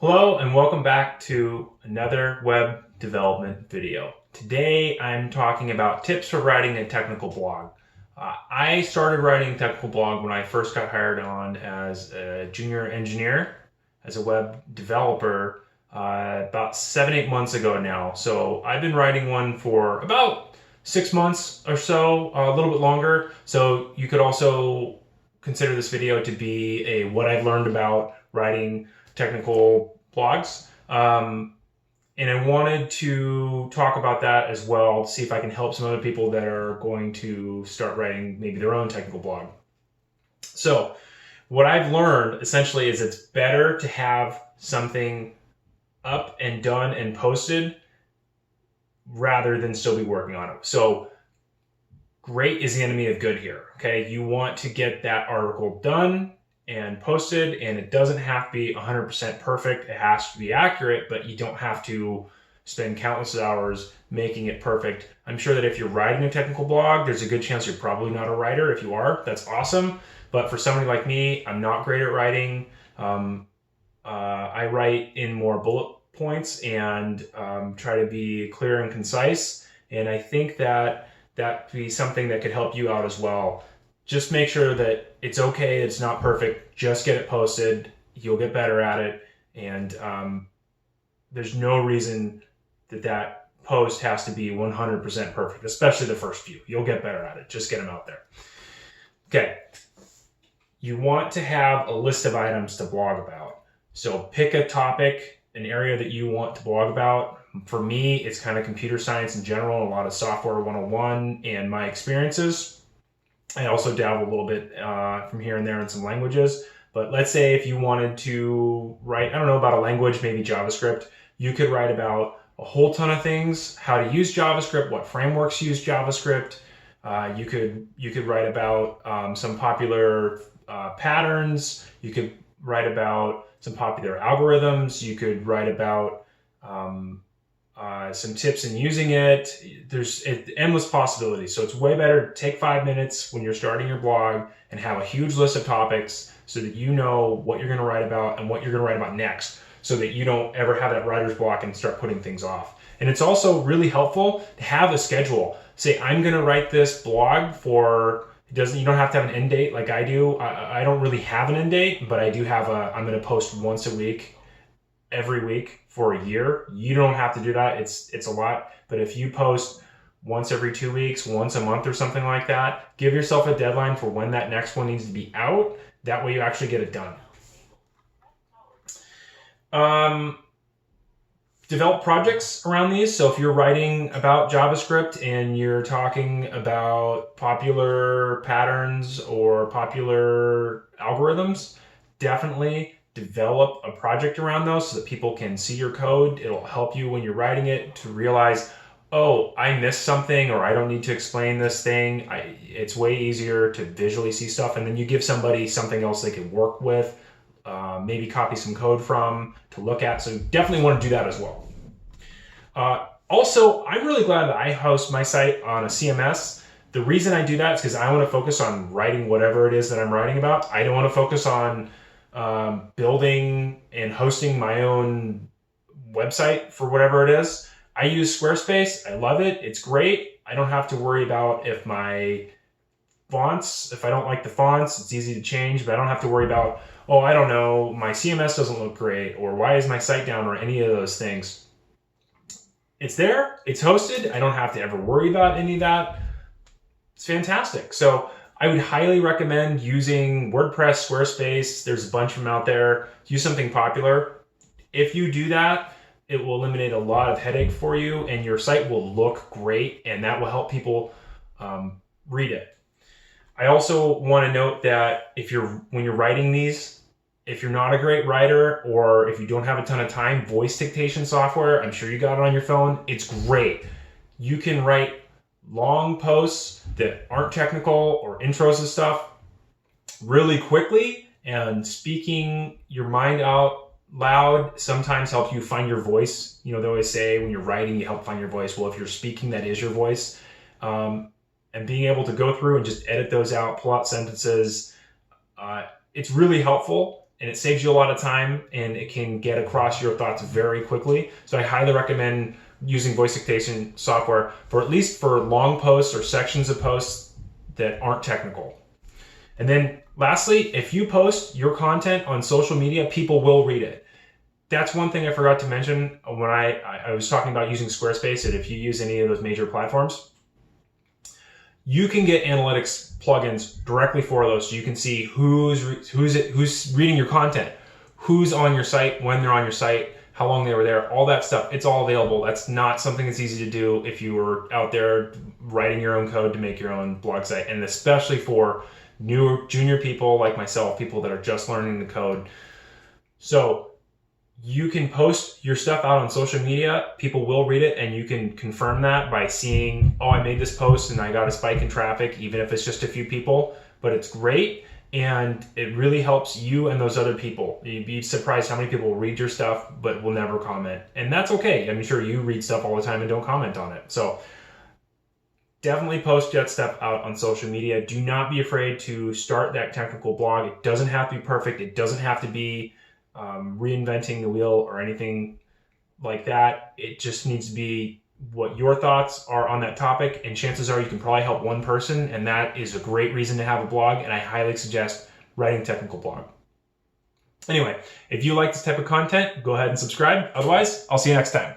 Hello and welcome back to another web development video. Today I'm talking about tips for writing a technical blog. I started writing a technical blog when I first got hired on as a junior engineer, as a web developer, about 7-8 months ago now. So I've been writing one for about 6 months or so, a little bit longer. So you could also consider this video to be a what I've learned about writing technical blogs. And I wanted to talk about that as well, to see if I can help some other people that are going to start writing maybe their own technical blog. So what I've learned essentially is it's better to have something up and done and posted rather than still be working on it. So great is the enemy of good here. Okay, you want to get that article done and posted, and it doesn't have to be 100% perfect. It has to be accurate, but you don't have to spend countless hours making it perfect. I'm sure that if you're writing a technical blog, there's a good chance you're probably not a writer. If you are, that's awesome. But for somebody like me, I'm not great at writing. I write in more bullet points and try to be clear and concise. And I think that that'd be something that could help you out as well. Just make sure that it's okay, it's not perfect, just get it posted, you'll get better at it, and there's no reason that that post has to be 100% perfect, especially the first few. You'll get better at it, just get them out there. Okay, you want to have a list of items to blog about. So pick a topic, an area that you want to blog about. For me, it's kind of computer science in general, a lot of software 101 and my experiences. I also dabble a little bit from here and there in some languages. But let's say if you wanted to write, I don't know, about a language, maybe JavaScript, you could write about a whole ton of things, how to use JavaScript, what frameworks use JavaScript. You could write about some popular patterns. You could write about some popular algorithms. You could write about some tips in using it. There's endless possibilities. So it's way better to take 5 minutes when you're starting your blog and have a huge list of topics so that you know what you're going to write about and what you're going to write about next, so that you don't ever have that writer's block and start putting things off. And it's also really helpful to have a schedule. Say, I'm going to write this blog for, you don't have to have an end date like I do. I don't really have an end date, but I do have I'm going to post once a week, every week for a year. You don't have to do that. It's a lot. But if you post once every 2 weeks, once a month or something like that, give yourself a deadline for when that next one needs to be out. That way you actually get it done. Develop projects around these. So if you're writing about JavaScript and you're talking about popular patterns or popular algorithms, definitely develop a project around those so that people can see your code. It'll help you when you're writing it to realize, oh, I missed something, or I don't need to explain this thing. It's way easier to visually see stuff, and then you give somebody something else they can work with, maybe copy some code from to look at. So definitely want to do that as well. Also, I'm really glad that I host my site on a CMS. The reason I do that is because I want to focus on writing whatever it is that I'm writing about. I don't want to focus on building and hosting my own website for whatever it is. I use Squarespace. I love it. It's great. I don't have to worry about if my fonts, if I don't like the fonts, it's easy to change, but I don't have to worry about, oh, I don't know, my CMS doesn't look great, or why is my site down, or any of those things. It's there. It's hosted. I don't have to ever worry about any of that. It's fantastic. So I would highly recommend using WordPress, Squarespace. There's a bunch of them out there. Use something popular. If you do that, it will eliminate a lot of headache for you, and your site will look great, and that will help people read it. I also want to note that when you're writing these, if you're not a great writer, or if you don't have a ton of time, voice dictation software, I'm sure you got it on your phone. It's great. You can write long posts that aren't technical or intros and stuff really quickly, and speaking your mind out loud sometimes helps you find your voice. You know, they always say when you're writing, you help find your voice. Well, if you're speaking, that is your voice. And being able to go through and just edit those out, pull out sentences, it's really helpful. and it saves you a lot of time, and it can get across your thoughts very quickly. So I highly recommend using voice dictation software for at least for long posts or sections of posts that aren't technical. And then lastly, if you post your content on social media, people will read it. That's one thing I forgot to mention when I was talking about using Squarespace, that if you use any of those major platforms, you can get analytics plugins directly for those, so you can see who's reading your content, who's on your site, when they're on your site, how long they were there, all that stuff. It's all available. That's not something that's easy to do if you were out there writing your own code to make your own blog site, and especially for new junior people like myself, people that are just learning the code. So you can post your stuff out on social media, people will read it, and you can confirm that by seeing, oh, I made this post and I got a spike in traffic, even if it's just a few people, but it's great. And it really helps you and those other people. You'd be surprised how many people read your stuff but will never comment. And that's okay. I'm sure you read stuff all the time and don't comment on it. So definitely post that stuff out on social media. Do not be afraid to start that technical blog. It doesn't have to be perfect. It doesn't have to be reinventing the wheel or anything like that. It just needs to be what your thoughts are on that topic, and chances are you can probably help one person, and that is a great reason to have a blog, and I highly suggest writing a technical blog. Anyway, if you like this type of content, go ahead and subscribe. Otherwise, I'll see you next time.